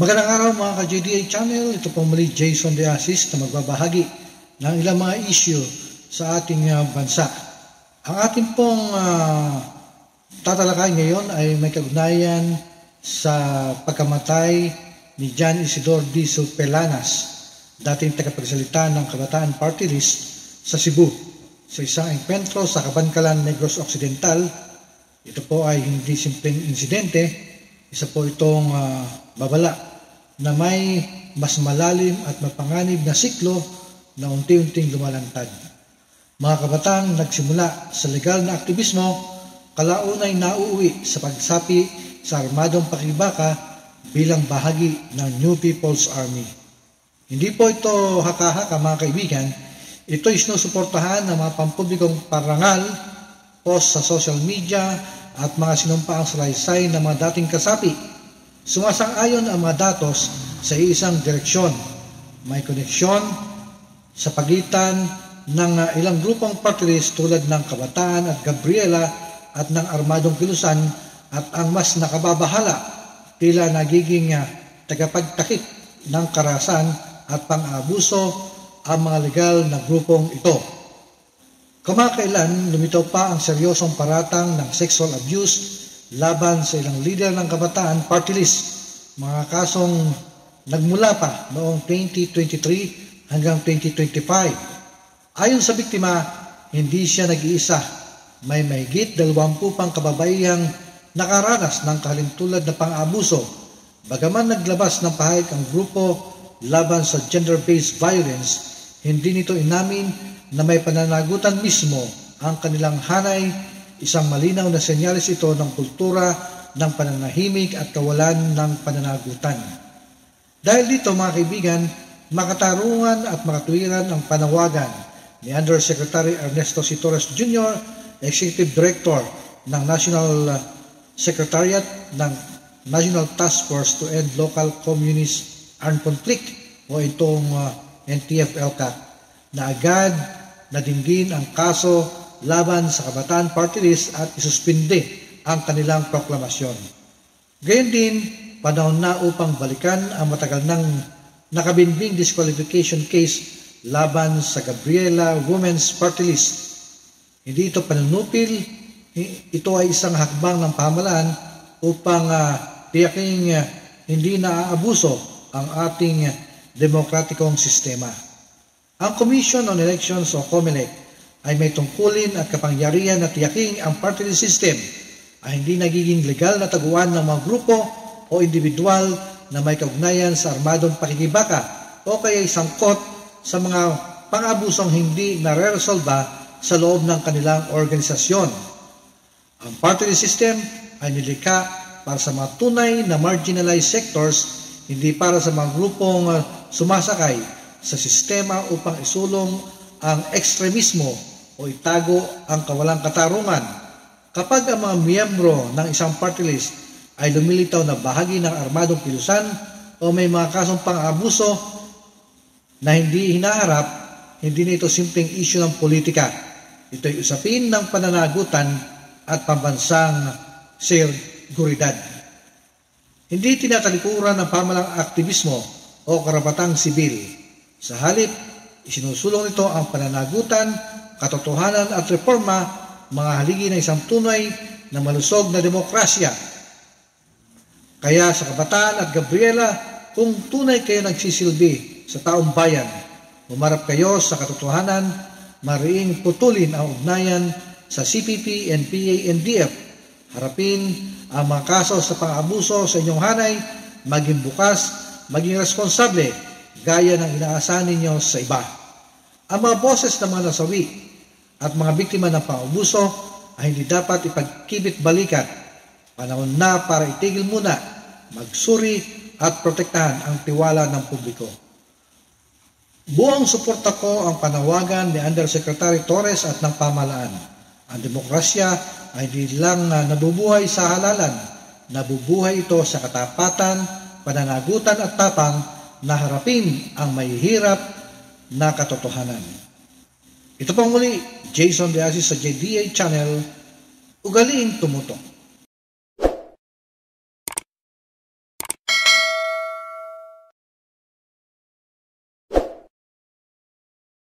Magandang araw mga ka-JDA channel. Ito po muli Jason De Asis na magbabahagi ng ilang mga issue sa ating bansa. Ang ating pong tatalakay ngayon ay may kaugnayan sa pagkamatay ni John Isidore Diso Pelanas, dating tagapagsalita ng Kabataan Party List sa Cebu, sa isang engkwentro sa Kabankalan, Negros Occidental. Ito po ay hindi simpleng insidente, isa po itong babala na may mas malalim at mapanganib na siklo na unti-unting lumalantad. Mga kabatang nagsimula sa legal na aktivismo, kalaunay nauuwi sa pagsapi sa armadong pakibaka bilang bahagi ng New People's Army. Hindi po ito haka-haka mga kaibigan, ito ay sinusuportahan ng mga pampublikong parangal, post sa social media at mga sinumpaang salaysay ng mga dating kasapi. Sumasang-ayon ang mga datos sa isang direksyon. May koneksyon sa pagitan ng ilang grupong party list tulad ng Kabataan at Gabriela at ng Armadong Kilusan, at ang mas nakababahala tila nagiging tagapagtakip ng karahasan at pang-aabuso ang mga legal na grupong ito. Kamakailan lumitaw pa ang seryosong paratang ng sexual abuse laban sa ilang leader ng Kabataan Party List, mga kasong nagmula pa noong 2023 hanggang 2025. Ayon sa biktima, hindi siya nag-iisa. May mahigit 20 pang kababaihang nakaranas ng kahalintulad na pang-abuso. Bagaman naglabas ng pahayag ang grupo laban sa gender-based violence, hindi nito inamin na may pananagutan mismo ang kanilang hanay. Isang malinaw na senyales ito ng kultura ng pananahimik at kawalan ng pananagutan. Dahil dito mga kaibigan, makatarungan at makatuwiran ang panawagan ni Undersecretary Ernesto C. Torres Jr., Executive Director ng National Secretariat ng National Task Force to End Local Communist Armed Conflict o itong NTF-ELCAC, na agad nadinggin ang kaso laban sa Kabataan Party List at isuspinde ang kanilang proklamasyon. Gayon din, panahon na upang balikan ang matagal nang nakabinbing disqualification case laban sa Gabriela Women's Party List. Hindi ito panunupil, ito ay isang hakbang ng pamahalaan upang tiyaking hindi naaabuso ang ating demokratikong sistema. Ang Commission on Elections o COMELEC ay may tungkulin at kapangyarihan na tiyaking ang party list system ay hindi nagiging legal na taguan ng mga grupo o individual na may kaugnayan sa armadong pakikibaka o kaya sangkot sa mga pang-abusong hindi nare-resolba sa loob ng kanilang organisasyon. Ang party list system ay nilikha para sa mga tunay na marginalized sectors, hindi para sa mga grupong sumasakay sa sistema upang isulong ang ekstremismo o itago ang kawalang katarungan. Kapag ang mga miyembro ng isang party list ay lumilitaw na bahagi ng armadong kilusan o may mga kasong pang-abuso na hindi hinaharap, hindi nito simpleng issue ng politika. Ito'y usapin ng pananagutan at pambansang seguridad. Hindi tinatalikuran ng pamalang aktivismo o karapatang sibil. Sa halip, isinusulong nito ang pananagutan, katotohanan at reforma, mga haligi ng isang tunay na malusog na demokrasya. Kaya sa Kabataan at Gabriela, kung tunay kayo nagsisilbi sa taong bayan, umarap kayo sa katotohanan, mariing putulin ang ugnayan sa CPP, NPA, NDF. Harapin ang mga kaso sa pang-abuso sa inyong hanay, maging bukas, maging responsable, gaya ng inaasahan ninyo sa iba. Ang mga boses ng mga nasawi at mga biktima ng pang-abuso ay hindi dapat ipagkibit-balikat. Panahon na para itigil muna, magsuri at protektahan ang tiwala ng publiko. Buong suporta ko ang panawagan ni Undersecretary Torres at ng pamahalaan. Ang demokrasya ay di lang nabubuhay sa halalan, nabubuhay ito sa katapatan, pananagutan at tapang na harapin ang mahihirap na katotohanan. Ito pong muli, Jason De Asis sa JDA Channel, ugaliing tumutok.